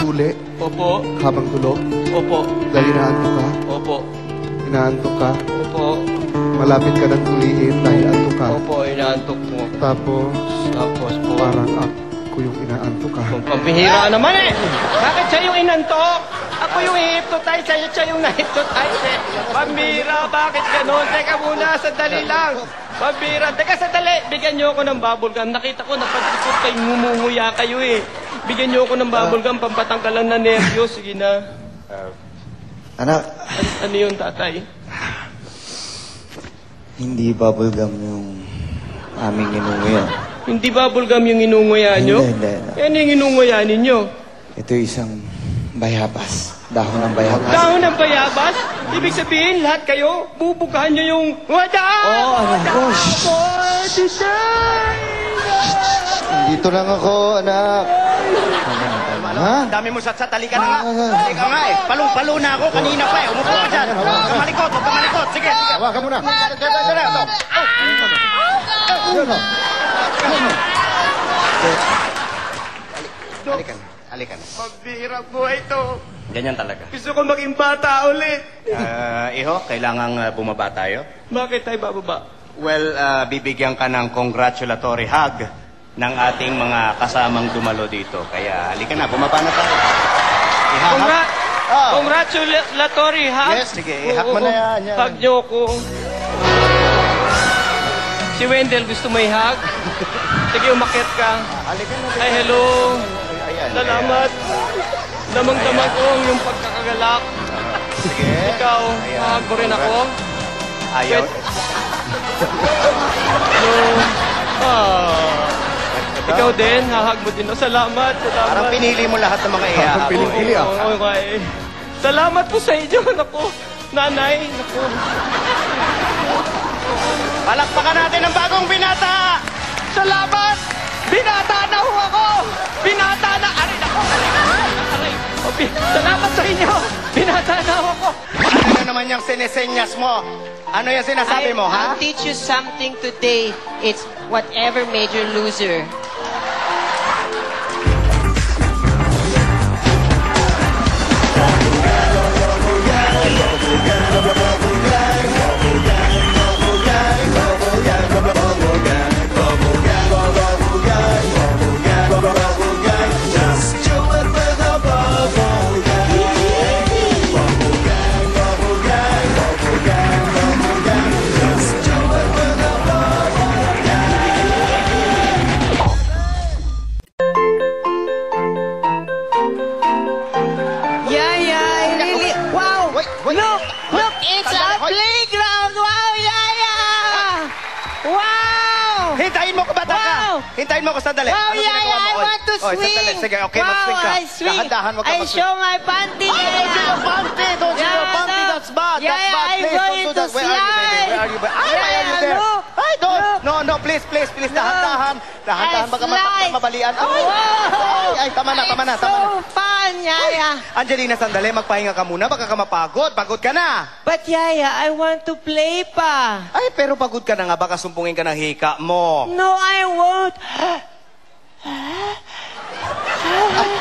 suli Opo. habang tulog? Opo. Dahil inaantok ka? Opo. Inaantok ka? Opo. Malapit ka ng tuliin dahil antok ka? Opo, inaantok po. Tapos, po. parang ako yung inaantok ka. Pambihira naman eh. Bakit siya yung inantok? Ako yung i-hypnotize, siya yung na-hypnotize eh. Pambihira, bakit ganun? Teka muna, sandali lang. Pambihira, teka sandali. Bigyan niyo ako ng bubble gum. Nakita ko, napatikot kayo, ngumunguya kayo eh. Bigyan niyo ako ng bubble gum, pampatanggalan na nervyos. Sige na. Anak. Ano yun, tatay? Hindi bubblegum yung aming inunguya. Hindi bubble gum yung inunguya niyo? Hindi. Ano yung inunguya ninyo? Ito isang bayabas. Dahon ng bayabas. Dahon ng bayabas? Ibig sabihin, lahat kayo, bubugahan niyo yung... Wada! Oo, anak ko. Dito lang ako, anak. Ha? Ang dami mo satsat, halika na nga. Halika nga eh. Palong-palo na ako kanina pa eh. Umupo ka dyan. Huwag ka malikot, huwag ka malikot. Sige, sige. Hawakan mo na. Halika na. Halika na. Pagbihirap buhay ito. Ganyan talaga. Gusto ko maging bata ulit. Iho, kailangang bumaba tayo. Bakit tayo bababa? Well, bibigyan ka ng congratulatory hug ng ating mga kasamang dumalo dito. Kaya halika na, bumaba na tayo. Congratulatory hug? Yes, sige, ihag mo na yan. Hug niyo ko. Si Wendell, gusto mo i-hug? Sige, umakit ka. Halika na. Ay, hello. Ayan. Salamat. Damang-damang ko yung pagkakagalak. Sige. Ikaw, hug mo rin ako. Ayaw. Ikaw din, hahag mo din. Salamat, salamat. Parang pinili mo lahat ng mga ihahag. Parang piling-pili ah. Oo, okay. Salamat po sa inyo, naku. Nanay, naku. Palakpakan natin ang bagong binata! Salamat! Binata na ho ako! Binata na! Aray, naku! Aray! Salamat sa inyo! Binata na ho ako! Ano na naman yung sinesenyas mo? Ano yung sinasabi mo, ha? I'll teach you something today. It's whatever made you loser. Look, it's a playground! Wow, Yaya! Wow! Hintayin mo ko, bata ka! Wow! Hintayin mo ko sandali. Wow, Ano Yaya, ginagawa mo? I want to Oy, swing! sandali. Sige, okay, wow, mag-swing ka. I swing! Dahan-dahan, wag ka I mag-swing. show my panty, Ay, don't do your panty! Don't do your panty! That's bad! That's Yaya, bad! I'm Please, don't going do to that. Where are you, baby? Where are you, baby? Ay, why are you there? look! Ay, don't! Look. No, please, please, please. Dahan-dahan. Dahan-dahan, baka slide. mabalian. Ay, Wow! ay, tama na, tama na, It's tama na. so fun, Yaya! Angelina, sandali, magpahinga ka muna. Baka ka mapagod. Pagod ka na. But Yaya, I want to play pa. Ay, pero pagod ka na nga. Baka sumpungin ka ng hika mo. No, I won't.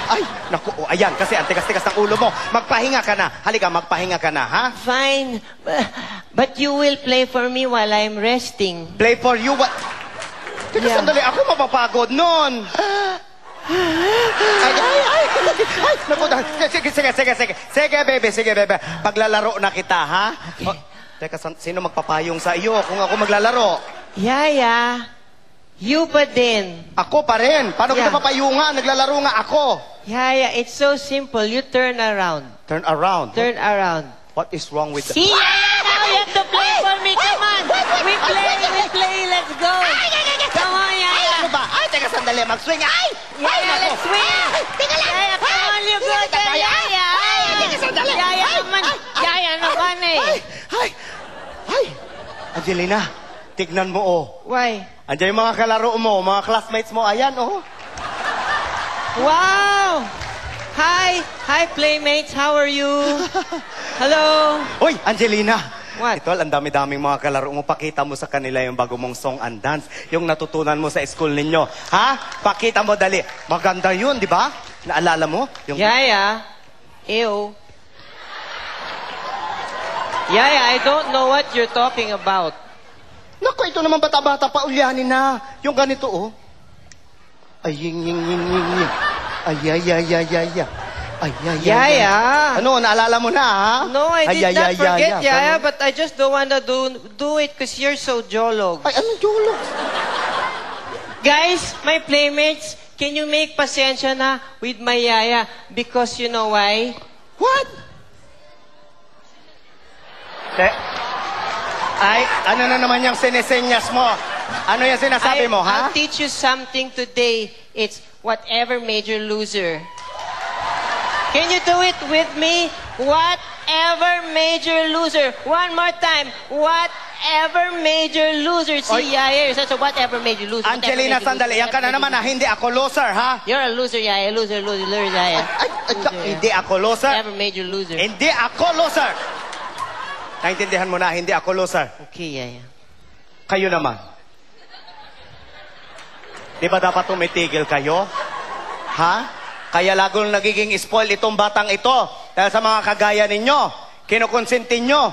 Ay, naku, oh, ayan, kasi ang tigas-tigas ng ulo mo. Magpahinga ka na. Halika, magpahinga ka na, ha? Fine. But you will play for me while I'm resting. Play for you, what? Teka, Yeah. sandali, ako mapapagod nun. Ay, naku, sige, baby, paglalaro na kita, ha? Okay. Oh, teka, sino magpapayong sa iyo kung ako maglalaro? Yaya, you pa din. Ako pa rin. Paano Yeah. kita papayungan? Naglalaro nga ako. Yaya, it's so simple. You turn around. Turn around. Turn around. What is wrong with the... See, Yaya, now you have to play for me. Come on. We play. Let's go. Come on, Yaya. Ano ba? Ay, teka, sandali, mag-swing. Ay! Yaya, naku. let's swing. Teka lang. Yaya, come on, you go there, Yaya. Teka, sandali. Yaya, come on. Yaya, naman eh. Ay! Angelina, tignan mo, oh. Why? Andiyan yung mga kalaro mo, mga classmates mo. Ayan, oh. Wow! Hi, playmates. How are you? Hello. Uy, Angelina. What? Ito, ang dami-daming mga kalaro mo. Pakita mo sa kanila yung bago mong song and dance. Yung natutunan mo sa school ninyo. Ha? Pakita mo, dali. Maganda yun, di ba? Naalala mo? Yung... Yaya, ew. Yaya, I don't know what you're talking about. Naku, ito naman bata-bata pa, ulyanin na. Yung ganito, oh. Ay, ying. Ay, ay. Ay, ay. Yaya. Ano, naalala mo na, ha? No, I did not forget, Yaya, Ganun. but I just don't want to do it because you're so jolog. Ay, anong jolo? Guys, my playmates, can you make pasensya na with my Yaya? Because you know why? What? Ay, ano na naman yung sinesenyas mo? Ano yung sinasabi mo, ha? I'll teach you something today. It's whatever made you loser. Can you do it with me? Whatever made you loser. One more time. Whatever made you loser. Oy. See, Yaya, you're such a whatever made you loser. Angelina, sandali. Yan ka na naman, ha? Hindi ako loser, ha? You're a loser, Yaya. Loser, Yaya. Ay, hindi ako loser. Whatever made you loser. Hindi ako loser. Naintindihan mo na, hindi ako loser. Okay, Yaya. Kayo naman. Di ba dapat tumitigil kayo? Ha? Kaya lagong nagiging spoil itong batang ito. Dahil sa mga kagaya ninyo, kinukonsintin nyo.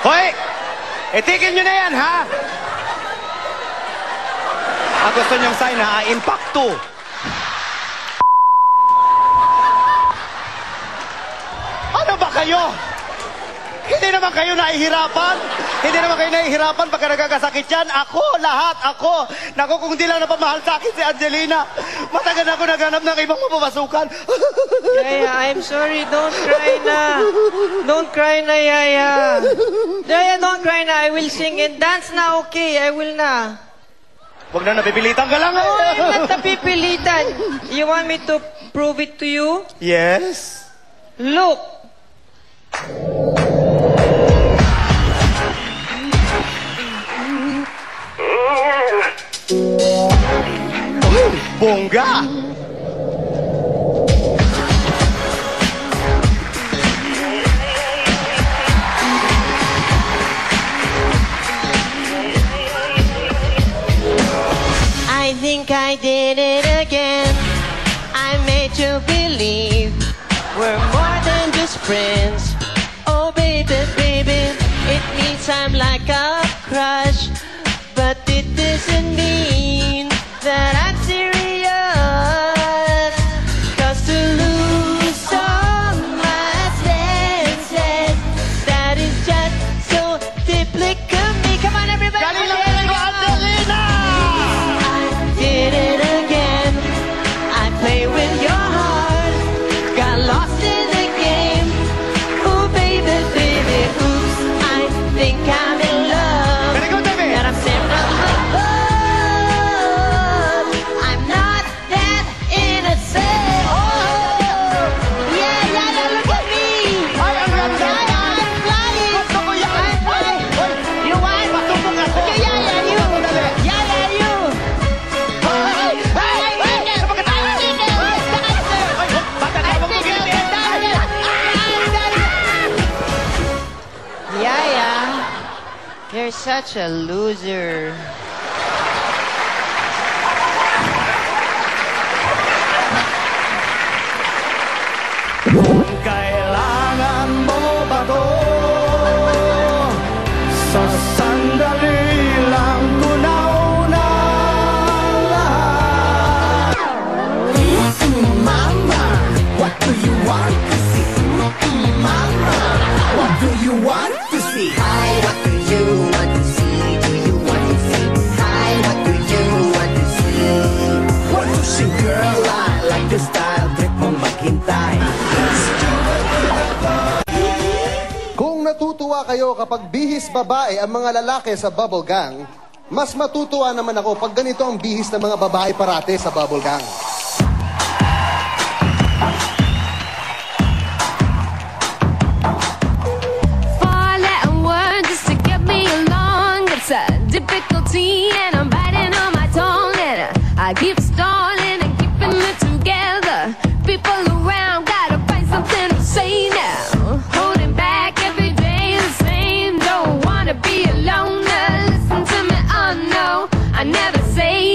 Hoy! Itigil nyo na yan, ha? Ang gusto nyong sign, ha? Impact 2. Ano ba kayo? Hindi naman kayo nahihirapan? Hindi naman kayo nahihirapan pagka nagkakasakit yan? Ako, lahat, ako. Naku, kung di lang napamahal sa akin si Angelina, matagal na ako naghanap ng ibang mapapasukan. Yaya, I'm sorry. Don't cry na. Don't cry na, Yaya. Yaya, don't cry na. I will sing and dance na, okay? I will na. Huwag na nabibilitan ka lang. Oh, I'm not napipilitan. You want me to prove it to you? Yes. Look. Bongga! I think I did it again. I made you believe we're more than just friends. Oh, baby, baby, it means I'm like a crush. But it doesn't mean that I'm serious. 'Cause to lose all my senses, that is just so typical of me. Come on, everybody. Galing lang ko, Angelina! I did it again. I play with your heart. Got lost in the game. Ooh, baby, baby, oops. I think I'm in love. Very good, baby. That I'm saying I'm not that innocent. Oh, yeah, yeah, yeah, look at me. Ay, ang ganda! Yeah, yeah, I'm flying. Gusto ko yan! I'm flying. Hoy! You want? Pasubok ako! Okay, yeah, yeah, you. Dali. Yeah, yeah, you. Ay! Ay! Ay! Kapag tayo! Ay! Bata na akong gugilin! Yaya, you're such a loser. Kailangan mo ba to? Sa sandali lang ko nauna lahat. Mama, what do you want to see? Mama, what do you want to see? Hi, what do you want to see? Do you want to see? Hi, what do you want to see? Want to see, girl? I like the style, trip mo maghintay. Kung natutuwa kayo kapag bihis babae ang mga lalaki sa Bubble Gang, mas matutuwa naman ako pag ganito ang bihis ng mga babae parate sa Bubble Gang. Four-letter word just to get me along. It's a difficulty and I'm biting on my tongue. And I keep stalling and keeping it together. People around gotta find something to say now. Holding back every day the same. Don't wanna be alone. Listen to me, oh no, I never say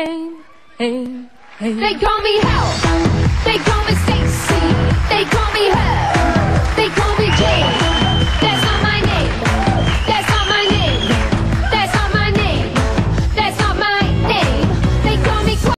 hey, hey, hey. They call me hell. They call me Satan.